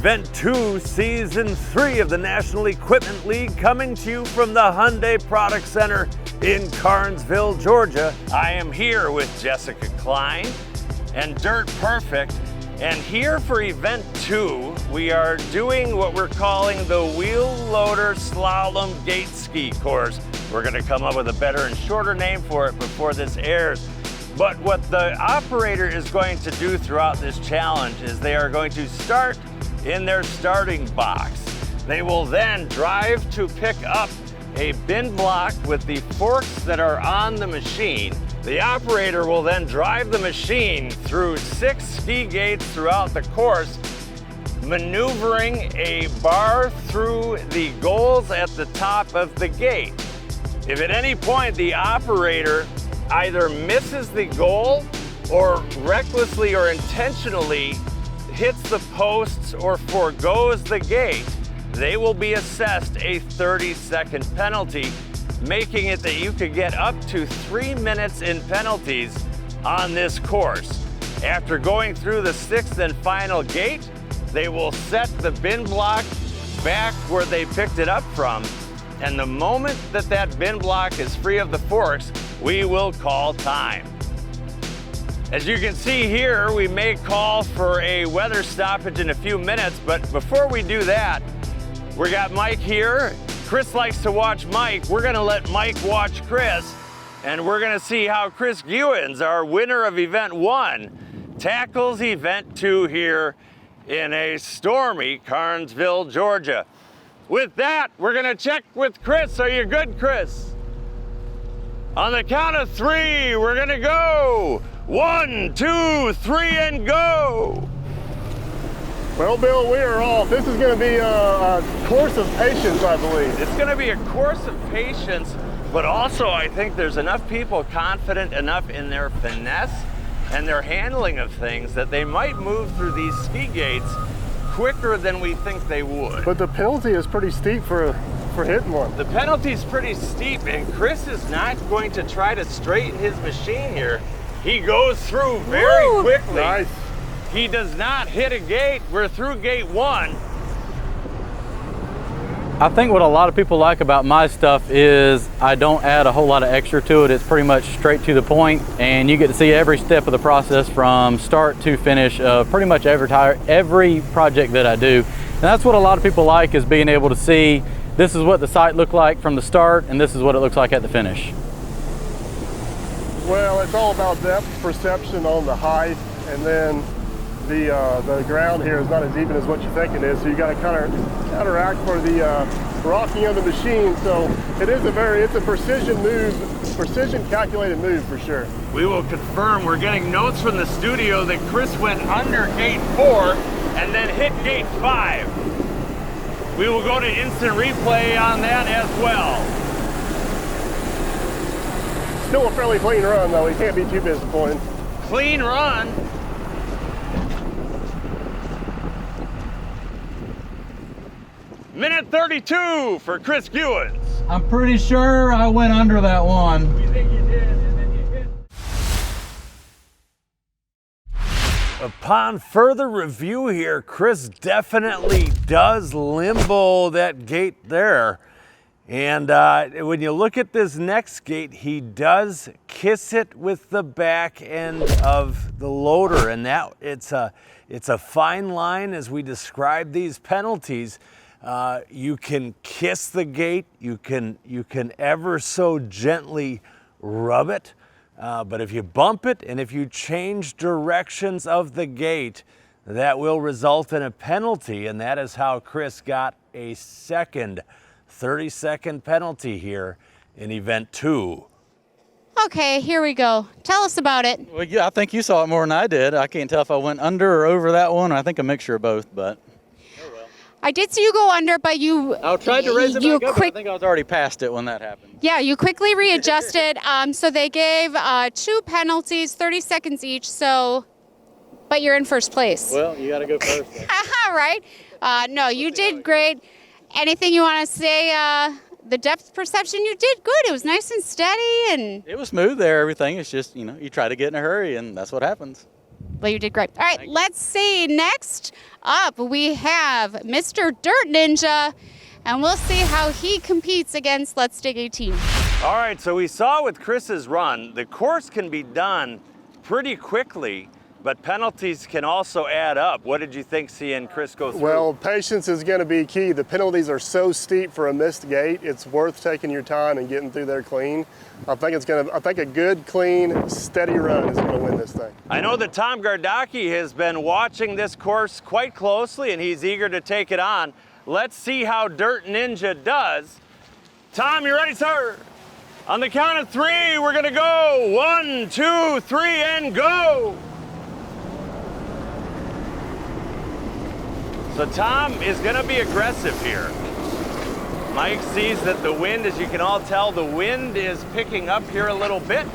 Event 2, Season 3 of the National Equipment League, coming to you from the Hyundai Product Center in Carnesville, Georgia. I am here with Jessica Klein and Dirt Perfect. And here for Event 2, we are doing what we're calling the Wheel Loader Slalom Gate Ski Course. We're going to come up with a better and shorter name for it before this airs. But what the operator is going to do throughout this challenge is they are going to start in their starting box. They will then drive to pick up a bin block with the forks that are on the machine. The operator will then drive the machine through 6 ski gates throughout the course, maneuvering a bar through the goals at the top of the gate. If at any point the operator either misses the goal or recklessly or intentionally hits the posts or forgoes the gate, they will be assessed a 30-second penalty, making it that you could get up to 3 minutes in penalties on this course. After going through the 6th and final gate, they will set the bin block back where they picked it up from, and the moment that that bin block is free of the forks, we will call time. As you can see here, we may call for a weather stoppage in a few minutes, but before we do that, we got Mike here. Chris likes to watch Mike. We're gonna let Mike watch Chris, and we're gonna see how Chris Guins, our winner of Event 1, tackles Event 2 here in a stormy Carnesville, Georgia. With that, we're gonna check with Chris. Are you good, Chris? On the count of 3, we're gonna go. 1, 2, 3, and go. Well, Bill, we are off. This is going to be a course of patience, I believe. It's going to be a course of patience, but also I think there's enough people confident enough in their finesse and their handling of things that they might move through these ski gates quicker than we think they would. But the penalty is pretty steep for hitting one. The penalty's pretty steep, and Chris is not going to try to straighten his machine here. He goes through very quickly. Nice. He does not hit a gate. We're through gate 1. I think what a lot of people like about my stuff is I don't add a whole lot of extra to it. It's pretty much straight to the point, and you get to see every step of the process from start to finish of pretty much every project that I do. And that's what a lot of people like, is being able to see this is what the site looked like from the start, and this is what it looks like at the finish. Well, it's all about depth perception on the height, and then the ground here is not as even as what you think it is, so you got to counteract for the rocking of the machine. So it's a precision move, precision calculated move for sure. We will confirm. We're getting notes from the studio that Chris went under gate 4 and then hit gate 5. We will go to instant replay on that as well. Still a fairly clean run, though. He can't be too disappointed. Clean run. Minute 32 for Chris Guins. I'm pretty sure I went under that one. You think you did, and then you hit. Upon further review here, Chris definitely does limbo that gate there. And when you look at this next gate, he does kiss it with the back end of the loader, and that it's a fine line as we describe these penalties. You can kiss the gate, you can ever so gently rub it, but if you bump it and if you change directions of the gate, that will result in a penalty, and that is how Chris got a second 30-second penalty here in Event 2. Okay, here we go. Tell us about it. Well, yeah, I think you saw it more than I did. I can't tell if I went under or over that one. I think a mixture of both, but oh well. I did see you go under, but you... I tried to raise it back up, but I think I was already past it when that happened. Yeah, you quickly readjusted. So they gave 2 penalties, 30 seconds each, so... But you're in first place. Well, you got to go first. Right? No, you did great. Anything you want to say? The depth perception, you did good. It was nice and steady, and it was smooth there. Everything. It's just, you know, you try to get in a hurry, and that's what happens. Well, you did great. All right, let's see. Next up, we have Mr. Dirt Ninja, and we'll see how he competes against Let's Dig 18. All right, so we saw with Chris's run, the course can be done pretty quickly, but penalties can also add up. What did you think seeing Chris go through? Well, patience is going to be key. The penalties are so steep for a missed gate. It's worth taking your time and getting through there clean. I think a good, clean, steady run is going to win this thing. I know that Tom Gardocki has been watching this course quite closely, and he's eager to take it on. Let's see how Dirt Ninja does. Tom, you ready, sir? On the count of 3, we're going to go. 1, 2, 3, and go. So Tom is going to be aggressive here. Mike sees that the wind, as you can all tell, the wind is picking up here a little bit.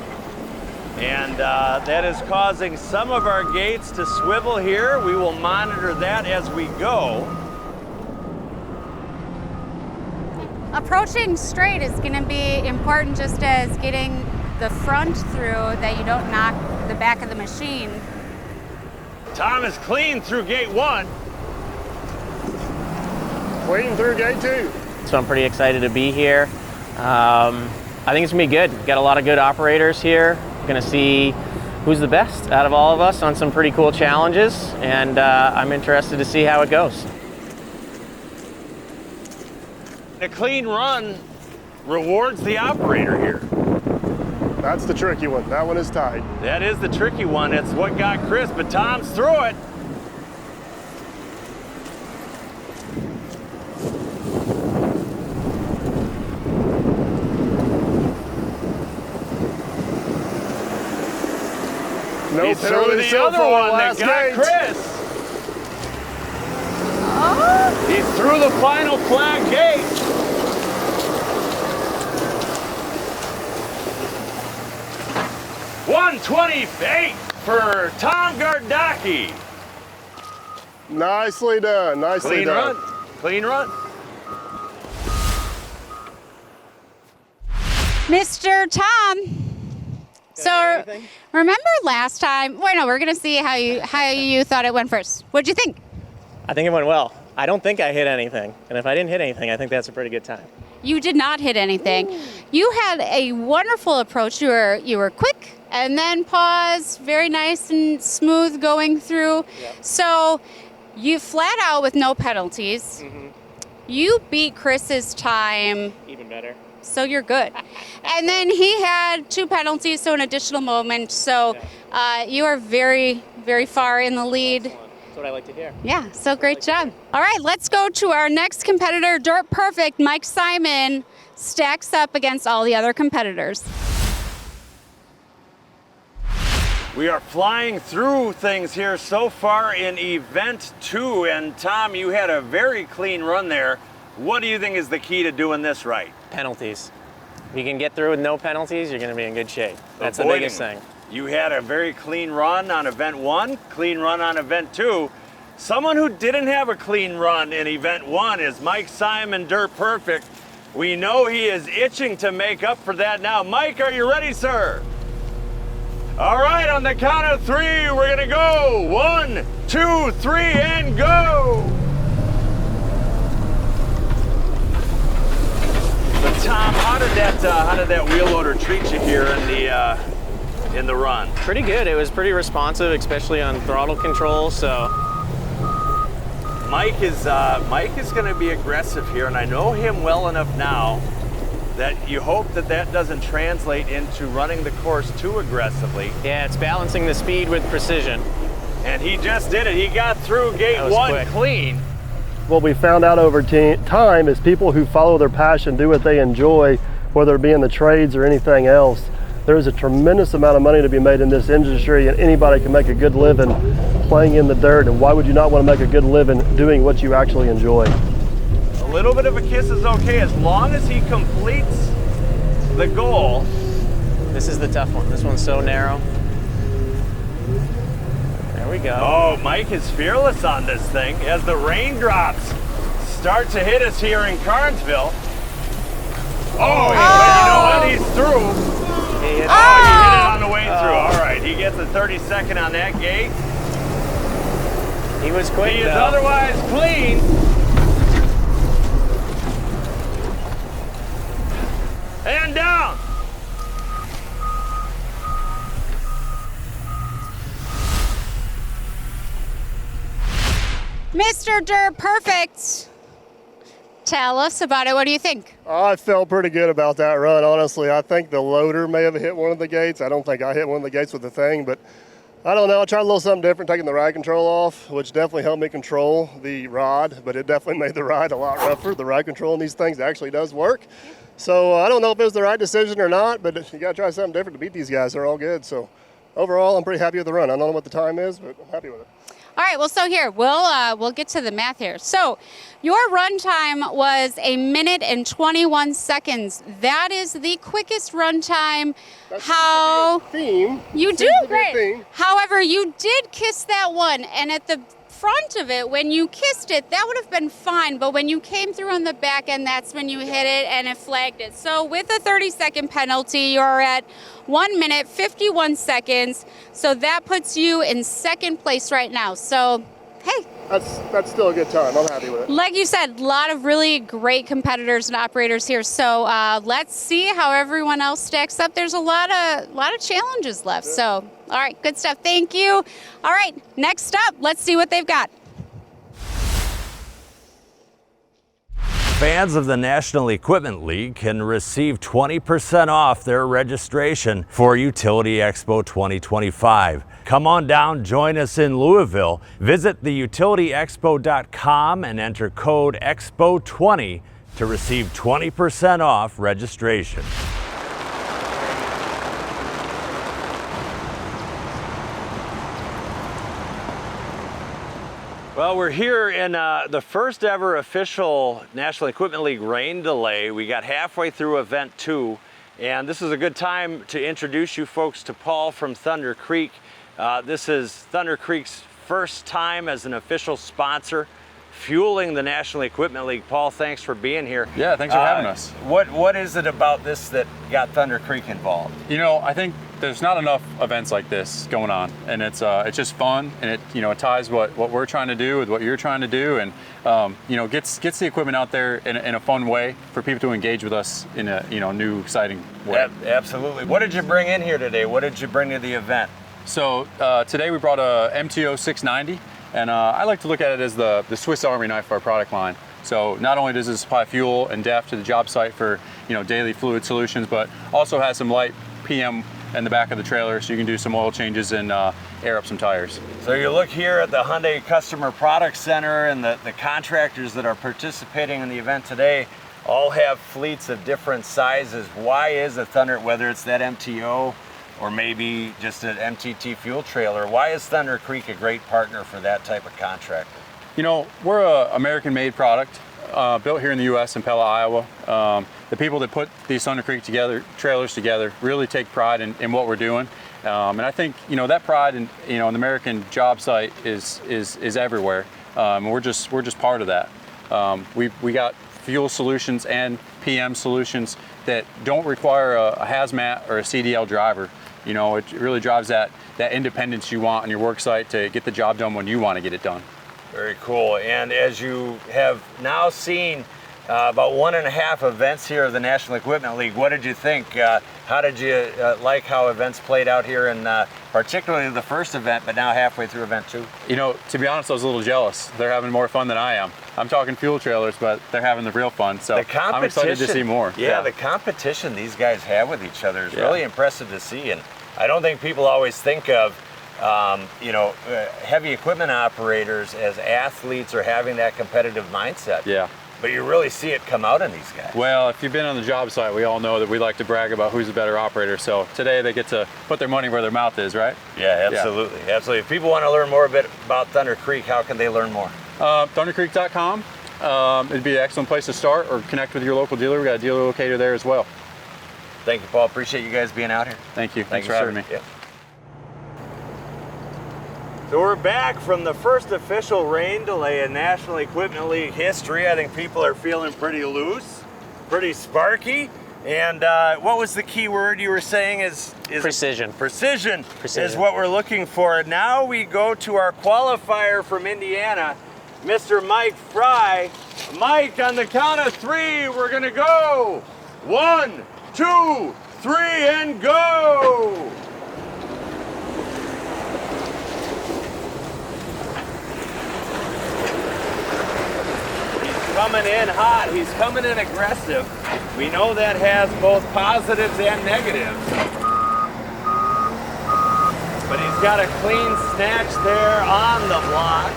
And that is causing some of our gates to swivel here. We will monitor that as we go. Approaching straight is going to be important, just as getting the front through, that you don't knock the back of the machine. Tom is clean through gate 1. Clean through gate 2. So I'm pretty excited to be here. I think it's gonna be good. We've got a lot of good operators here. Gonna see who's the best out of all of us on some pretty cool challenges, and I'm interested to see how it goes. A clean run rewards the operator here. That's the tricky one. That one is tight. That is the tricky one. It's what got Chris, but Tom's through it. No He's through penalty the so other far, one that last got gate. Chris. He's through the final flag gate. $128 for Tom Gardocki. Nicely done. Nicely Clean done. run. Clean run. Mr. Tom. So remember last time? Wait, no, we're gonna see how you thought it went first. What'd you think? I think it went well. I don't think I hit anything, and if I didn't hit anything, I think that's a pretty good time. You did not hit anything. You had a wonderful approach. You were quick and then pause, very nice and smooth going through. Yep. So you flat out with no penalties. Mm-hmm. You beat Chris's time. Even better. So you're good. And then he had 2 penalties, so an additional moment. So you are very, very far in the lead. Excellent. That's what I like to hear. Yeah, so great job. All right, let's go to our next competitor, Dirt Perfect. Mike Simon stacks up against all the other competitors. We are flying through things here so far in event 2. And Tom, you had a very clean run there. What do you think is the key to doing this right? Penalties. If you can get through with no penalties, you're going to be in good shape. That's the Avoiding biggest thing. You had a very clean run on event 1, clean run on event 2. Someone who didn't have a clean run in event 1 is Mike Simon, Dirt Perfect. We know he is itching to make up for that now. Mike, are you ready, sir? All right, on the count of 3, we're gonna go. 1, 2, 3, and go. But Tom, how did that wheel loader treat you here in the run? Pretty good. It was pretty responsive, especially on throttle control. So Mike is going to be aggressive here, and I know him well enough now that you hope that doesn't translate into running the course too aggressively. yeah, it's balancing the speed with precision. And he just did it. He got through gate 1 quick. clean. What we found out over time is people who follow their passion, do what they enjoy, whether it be in the trades or anything else. There is a tremendous amount of money to be made in this industry, and anybody can make a good living playing in the dirt. And why would you not want to make a good living doing what you actually enjoy? A little bit of a kiss is okay as long as he completes the goal. This is the tough one. This one's so narrow. There we go. Oh, Mike is fearless on this thing as the raindrops start to hit us here in Carnesville. Oh, you know what? He's through. He hit Oh, you hit it on the way through. All right, he gets a 30-second on that gate. He was quick. He is though. otherwise clean. And down. Mr. Durr, perfect. Tell us about it. What do you think? I felt pretty good about that run, honestly. I think the loader may have hit one of the gates. I don't think I hit one of the gates with the thing, but I don't know. I tried a little something different, taking the ride control off, which definitely helped me control the rod, but it definitely made the ride a lot rougher. The ride control in these things actually does work. So I don't know if it was the right decision or not, but you got to try something different to beat these guys. They're all good. So overall, I'm pretty happy with the run. I don't know what the time is, but I'm happy with it. All right, well, so here, we'll get to the math here. So your run time was 1 minute and 21 seconds. That is the quickest run time. How theme? You do great. However, you did kiss that one, and at the front of it, when you kissed it, that would have been fine, but when you came through on the back end, that's when you hit it and it flagged it. So with a 30-second penalty, you're at 1 minute, 51 seconds. So that puts you in second place right now. So, hey. That's still a good time. I'm happy with it. Like you said, a lot of really great competitors and operators here. So let's see how everyone else stacks up. There's a lot of challenges left. So, all right, good stuff. Thank you. All right, next up, let's see what they've got. Fans of the National Equipment League can receive 20% off their registration for Utility Expo 2025. Come on down, join us in Louisville. Visit theutilityexpo.com and enter code EXPO20 to receive 20% off registration. Well, we're here in the first ever official National Equipment League rain delay. We got halfway through event 2, and this is a good time to introduce you folks to Paul from Thunder Creek. This is Thunder Creek's first time as an official sponsor fueling the National Equipment League. Paul, thanks for being here. Yeah, thanks for having us. What is it about this that got Thunder Creek involved? You know, I think there's not enough events like this going on, and it's just fun, and it it ties what we're trying to do with what you're trying to do, and gets the equipment out there in a fun way for people to engage with us in a new exciting way. Absolutely. What did you bring in here today? What did you bring to the event? So today we brought a MTO 690, and I like to look at it as the Swiss Army knife of our product line. So not only does it supply fuel and DEF to the job site for daily fluid solutions, but also has some light PM in the back of the trailer, so you can do some oil changes and air up some tires. So you look here at the Hyundai Customer Product Center, and the contractors that are participating in the event today all have fleets of different sizes. Why is a Thunder, whether it's that MTO or maybe just an MTT fuel trailer, why is Thunder Creek a great partner for that type of contractor? We're an American-made product, built here in the U.S. in Pella, Iowa. The people that put these Thunder Creek trailers together really take pride in what we're doing. And I think, that pride in, an American job site is everywhere. We're just part of that. We got fuel solutions and PM solutions that don't require a HAZMAT or a CDL driver. It really drives that independence you want on your work site to get the job done when you want to get it done. Very cool. And as you have now seen about 1.5 events here of the National Equipment League, what did you think? How did you like how events played out here, and particularly the first event, but now halfway through event 2? To be honest, I was a little jealous. They're having more fun than I am. I'm talking fuel trailers, but they're having the real fun. So I'm excited to see more. Yeah, the competition these guys have with each other is really impressive to see. And I don't think people always think of heavy equipment operators as athletes or having that competitive mindset. Yeah. But you really see it come out in these guys. Well, if you've been on the job site, we all know that we like to brag about who's a better operator. So today they get to put their money where their mouth is, right? Yeah, absolutely. Yeah. Absolutely. If people want to learn more about Thunder Creek, how can they learn more? ThunderCreek.com. It'd be an excellent place to start, or connect with your local dealer. We got a dealer locator there as well. Thank you, Paul. Appreciate you guys being out here. Thank you. Thanks for having me. Yeah. So we're back from the first official rain delay in National Equipment League history. I think people are feeling pretty loose, pretty sparky. And what was the key word you were saying is Precision. Precision Precision. is what we're looking for. Now we go to our qualifier from Indiana, Mr. Mike Frey. Mike, on the count of 3, we're gonna go. 1, 2, 3, and go! He's coming in hot, he's coming in aggressive. We know that has both positives and negatives. But he's got a clean snatch there on the block.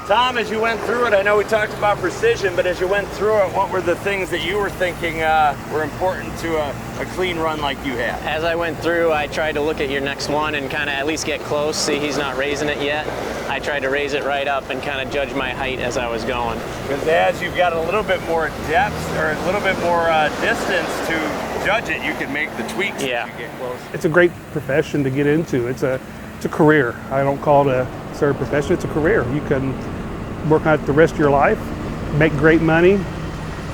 Tom, as you went through it, I know we talked about precision, but as you went through it, what were the things that you were thinking were important to a clean run like you had? As I went through, I tried to look at your next one and kind of at least get close, see he's not raising it yet. I tried to raise it right up and kind of judge my height as I was going. Because as you've got a little bit more depth or a little bit more distance to judge it, you can make the tweaks as you get close. It's a great profession to get into. It's a career. I don't call it a third profession, it's a career. You can work on it the rest of your life, make great money,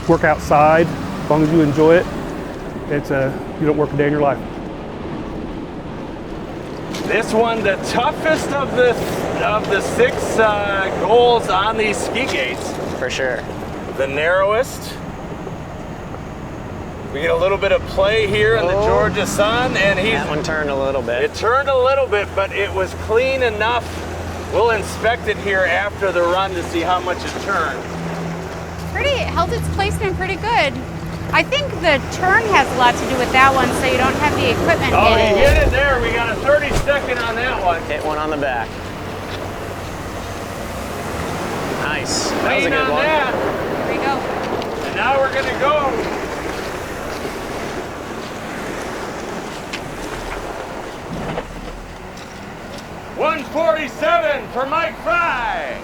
work outside, as long as you enjoy it. You don't work a day in your life. This one, the toughest of the 6 goals on these ski gates. For sure. The narrowest. We get a little bit of play here in the Georgia sun, and that one turned a little bit. It turned a little bit, but it was clean enough. We'll inspect it here after the run to see how much it turned. It held its placement pretty good. I think the turn has a lot to do with that one, so you don't have the equipment Oh, hitting he hit it there. We got a 30-second on that one. Hit one on the back. Nice. That was a Clean good on one. that. Here we go. And now we're gonna go. .147 for Mike Frey.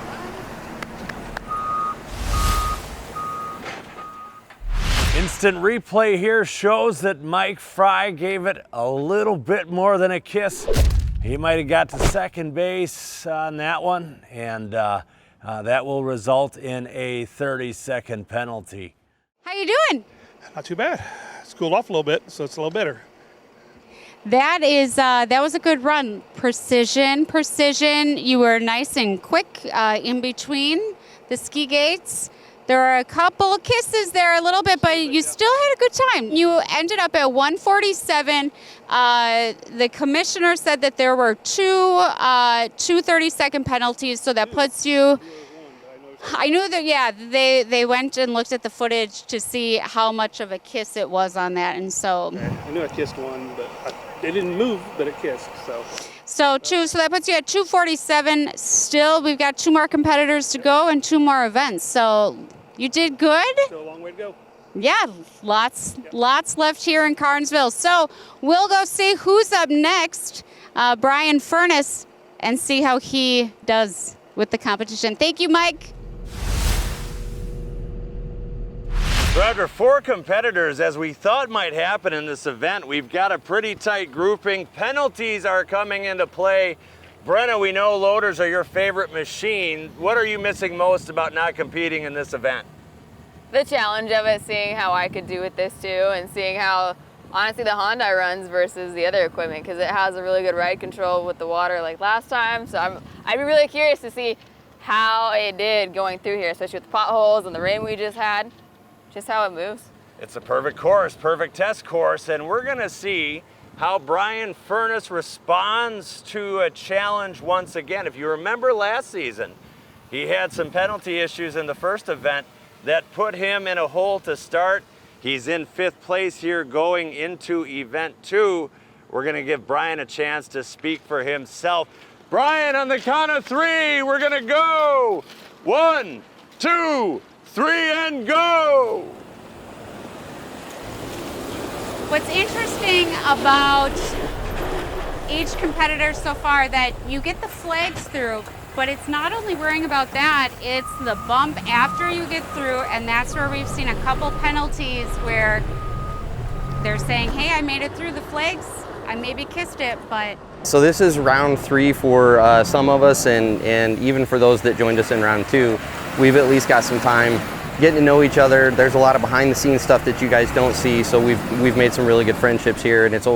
Instant replay here shows that Mike Frey gave it a little bit more than a kiss. He might have got to second base on that one, and that will result in a 30-second penalty. How you doing? Not too bad. It's cooled off a little bit, so it's a little better. That was a good run. Precision. You were nice and quick in between the ski gates. There were a couple kisses there a little bit, but you still had a good time. You ended up at 147. The commissioner said that there were two 30-second penalties, so that puts you... I knew that, yeah, they went and looked at the footage to see how much of a kiss it was on that, and so... I knew I kissed one, but it didn't move, but it kissed, so... So that puts you at 247. Still, we've got 2 more competitors to go and 2 more events, so you did good. Still a long way to go. Yeah, lots left here in Carnesville. So we'll go see who's up next, Bryan Furnace, and see how he does with the competition. Thank you, Mike. So after 4 competitors, as we thought might happen in this event, we've got a pretty tight grouping. Penalties are coming into play. Brenna, we know loaders are your favorite machine. What are you missing most about not competing in this event? The challenge of it, seeing how I could do with this too, and seeing how honestly the Hyundai runs versus the other equipment, because it has a really good ride control with the water like last time. So I'd be really curious to see how it did going through here, especially with the potholes and the rain we just had. Just how it moves. It's a perfect course, perfect test course, and we're gonna see how Bryan Furnace responds to a challenge once again. If you remember last season, he had some penalty issues in the first event that put him in a hole to start. He's in 5th place here going into event 2. We're gonna give Bryan a chance to speak for himself. Bryan, on the count of 3, we're gonna go. 1, 2, 3, and go! What's interesting about each competitor so far that you get the flags through, but it's not only worrying about that, it's the bump after you get through, and that's where we've seen a couple penalties where they're saying, hey, I made it through the flags, I maybe kissed it, but... So this is round 3 for some of us, and even for those that joined us in round 2, we've at least got some time getting to know each other. There's a lot of behind the scenes stuff that you guys don't see, so we've made some really good friendships here, and it's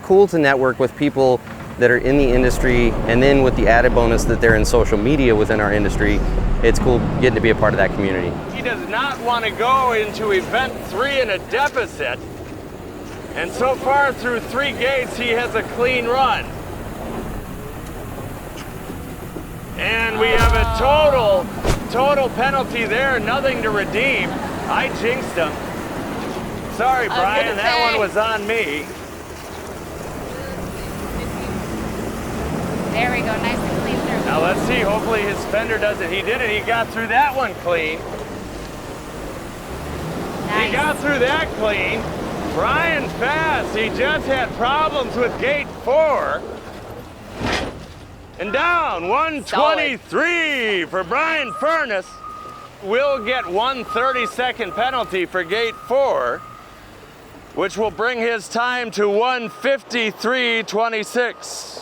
cool to network with people that are in the industry, and then with the added bonus that they're in social media within our industry, it's cool getting to be a part of that community. He does not want to go into event 3 in a deficit, and so far through 3 gates he has a clean run. And we have a total penalty there, nothing to redeem. I jinxed him. Sorry, Bryan, that one was on me. There we go, nice and clean through. Now let's see, hopefully his fender does it. He did it, he got through that one clean. Nice. He got through that clean. Bryan fast, he just had problems with gate 4. And down, 123 for Bryan Furnace. Will get 1 30-second penalty for gate 4, which will bring his time to 1:53.26.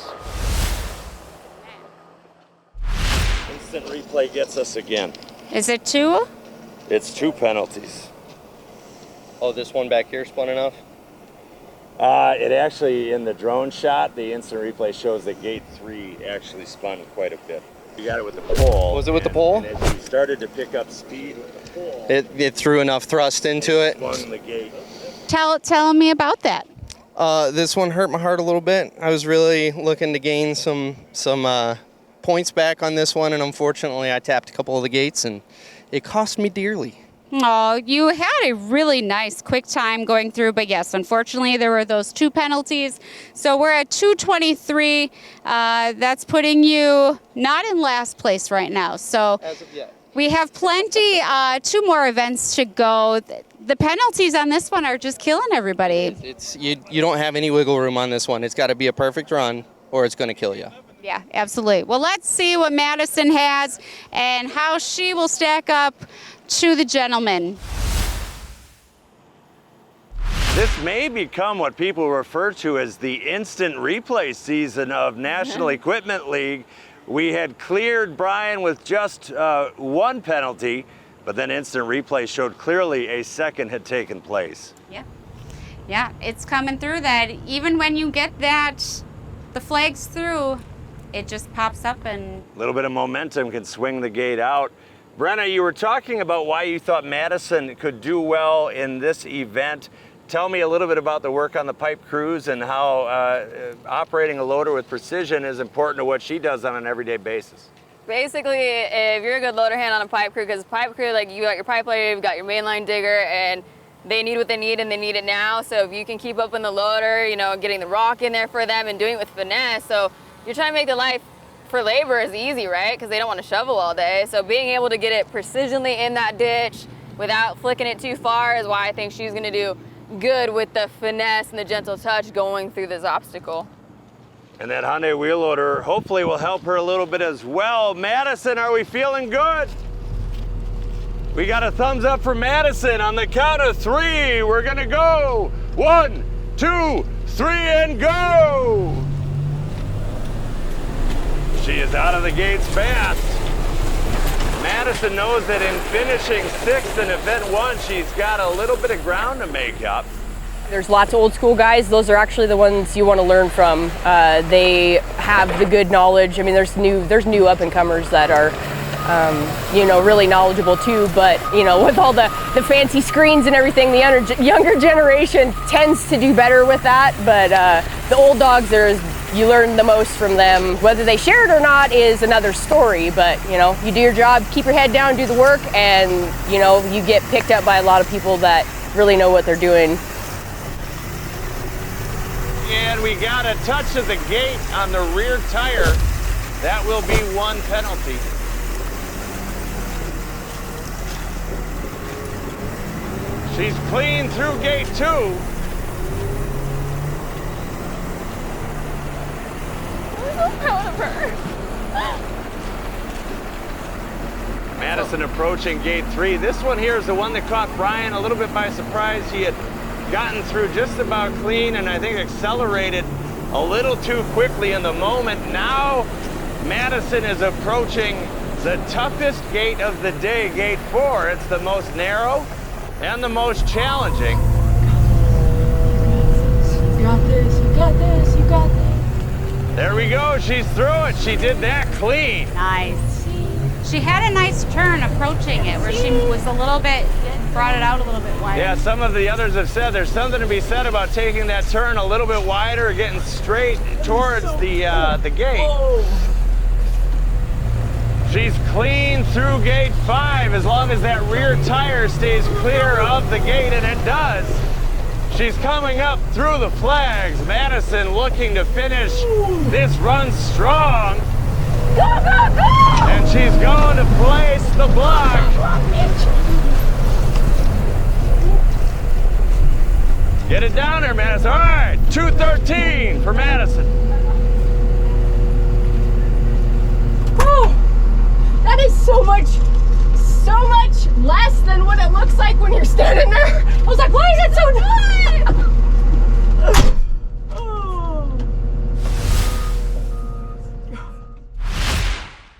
Instant replay gets us again. Is it 2? It's 2 penalties. Oh, this one back here spun enough? It actually, in the drone shot, the instant replay shows that gate 3 actually spun quite a bit. You got it with the pole. Was it with the pole? And as you started to pick up speed with the pole, It threw enough thrust into it. swung the gate. Tell me about that. This one hurt my heart a little bit. I was really looking to gain some points back on this one, and unfortunately I tapped a couple of the gates and it cost me dearly. Oh, you had a really nice quick time going through, but yes, unfortunately there were those 2 penalties. So we're at 2:23. That's putting you not in last place right now. So As of yet. we have plenty, 2 more events to go. The penalties on this one are just killing everybody. You don't have any wiggle room on this one. It's got to be a perfect run or it's going to kill you. Yeah, absolutely. Well, let's see what Madisen has and how she will stack up to the gentleman. This may become what people refer to as the instant replay season of National Equipment League. We had cleared Bryan with just 1 penalty, but then instant replay showed clearly a second had taken place. Yeah, it's coming through that even when you get the flags through, it just pops up and... A little bit of momentum can swing the gate out. Brenna, you were talking about why you thought Madisen could do well in this event. Tell me a little bit about the work on the pipe crews and how operating a loader with precision is important to what she does on an everyday basis. Basically, if you're a good loader hand on a pipe crew, because pipe crew, like you got your pipe layer, you've got your mainline digger, and they need what they need and they need it now. So if you can keep up in the loader, you know, getting the rock in there for them and doing it with finesse. So you're trying to make the life for labor is easy, right? Because they don't want to shovel all day. So being able to get it precisionally in that ditch without flicking it too far is why I think she's going to do good with the finesse and the gentle touch going through this obstacle. And that Hyundai wheel loader hopefully will help her a little bit as well. Madisen, are we feeling good? We got a thumbs up for Madisen on the count of 3. We're gonna go. 1, 2, 3, and go! She is out of the gates fast. Madisen knows that in finishing 6th in event 1, she's got a little bit of ground to make up. There's lots of old school guys. Those are actually the ones you want to learn from. They have the good knowledge. I mean, there's new up and comers that are, you know, really knowledgeable too. But you know, with all the fancy screens and everything, the younger generation tends to do better with that. But the old dogs, you learn the most from them. Whether they share it or not is another story. But you know, you do your job, keep your head down, do the work, and you know, you get picked up by a lot of people that really know what they're doing. And we got a touch of the gate on the rear tire. That will be 1 penalty. She's clean through gate 2. I'm so proud of her. Madisen approaching gate 3. This one here is the one that caught Bryan a little bit by surprise. He had gotten through just about clean and I think accelerated a little too quickly in the moment. Now Madisen is approaching The toughest gate of the day, gate 4. It's the most narrow and the most challenging. You got this, you got this, you got this. There we go, she's through it. She did that clean. Nice. She had a nice turn approaching it where she was a little bit, brought it out a little bit wider. Yeah, some of the others have said there's something to be said about taking that turn a little bit wider, getting straight towards the gate. She's clean through gate 5 as long as that rear tire stays clear of the gate, and it does. She's coming up through the flags. Madisen looking to finish this run strong. Go, go, go! And she's going to place the block. Get it down there, Madisen. All right, 2:13 for Madisen. Oh, that is so much less than what it looks like when you're standing there. I was like, why is it so high?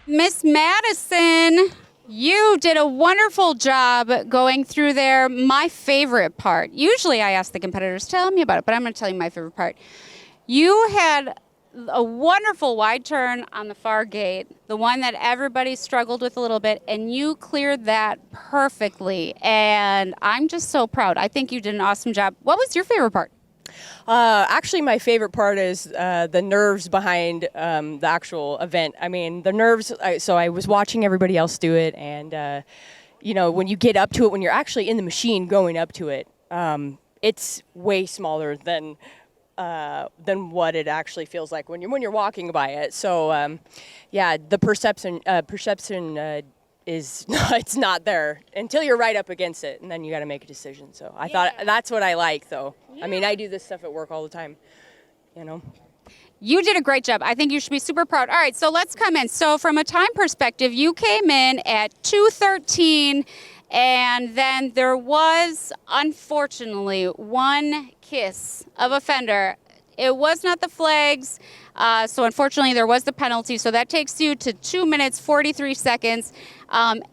Miss Madisen, you did a wonderful job going through there. My favorite part, usually I ask the competitors, tell me about it, but I'm going to tell you my favorite part. You had a wonderful wide turn on the far gate, the one that everybody struggled with a little bit, and you cleared that perfectly. And I'm just so proud. I think you did an awesome job. What was your favorite part? Actually, my favorite part is the nerves behind the actual event. I mean, the nerves, so I was watching everybody else do it, and, you know, when you get up to it, when you're actually in the machine going up to it, it's way smaller than what it actually feels like when you're walking by it. So, yeah, the perception is it's not there until you're right up against it, and then you got to make a decision. So I thought that's what I like, though. Yeah. I mean, I do this stuff at work all the time, you know. You did a great job. I think you should be super proud. All right, so let's come in. So from a time perspective, you came in at 2:13, and then there was, unfortunately, one kiss of a fender. It was not the flags, so unfortunately there was the penalty. So that takes you to 2 minutes, 43 seconds.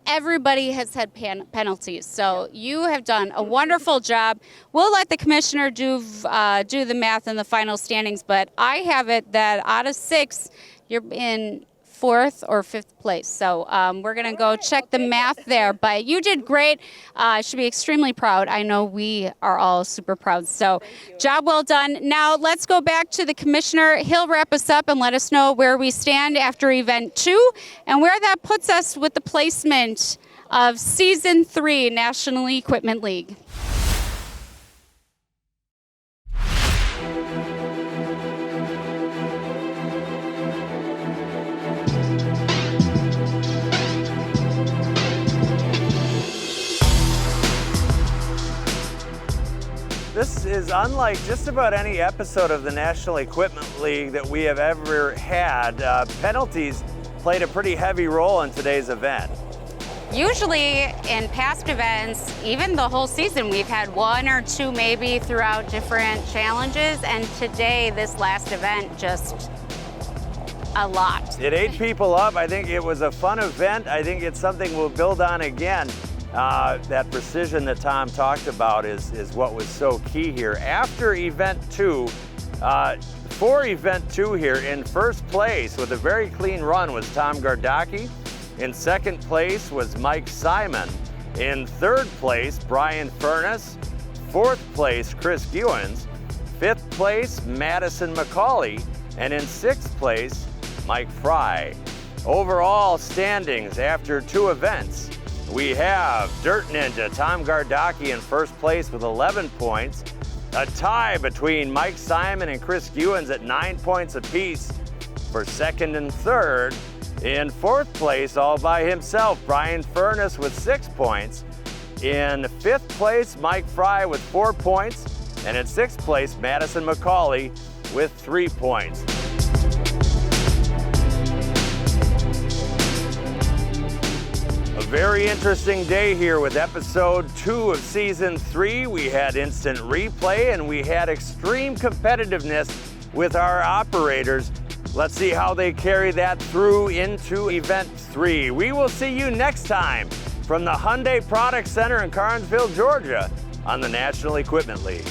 Everybody has had penalties, so you have done a wonderful job. We'll let the commissioner do the math and the final standings, but I have it that out of 6, you're in 4th or 5th place. So we're going to go check the math there. But you did great. I should be extremely proud. I know we are all super proud. So job well done. Now let's go back to the commissioner. He'll wrap us up and let us know where we stand after event 2 and where that puts us with the placement of season 3 National Equipment League. This is unlike just about any episode of the National Equipment League that we have ever had. Penalties played a pretty heavy role in today's event. Usually in past events, even the whole season, we've had 1 or 2 maybe throughout different challenges, and today, this last event, just a lot. It ate people up. I think it was a fun event. I think it's something we'll build on again. That precision that Tom talked about is what was so key here. After event 2, for event 2 here, in first place with a very clean run was Tom Gardocki. In second place was Mike Simon. In third place, Bryan Furnace. Fourth place, Chris Guins. Fifth place, Madisen McCaulley. And in sixth place, Mike Frey. Overall standings after 2 events. We have Dirt Ninja Tom Gardocki in first place with 11 points. A tie between Mike Simon and Chris Guins at 9 points apiece for second and third. In fourth place, all by himself, Bryan Furnace with 6 points. In fifth place, Mike Frey with 4 points. And in sixth place, Madisen McCaulley with 3 points. A very interesting day here with episode 2 of season 3. We had instant replay and we had extreme competitiveness with our operators. Let's see how they carry that through into Event 3. We will see you next time from the Hyundai Product Center in Carnesville, Georgia on the National Equipment League.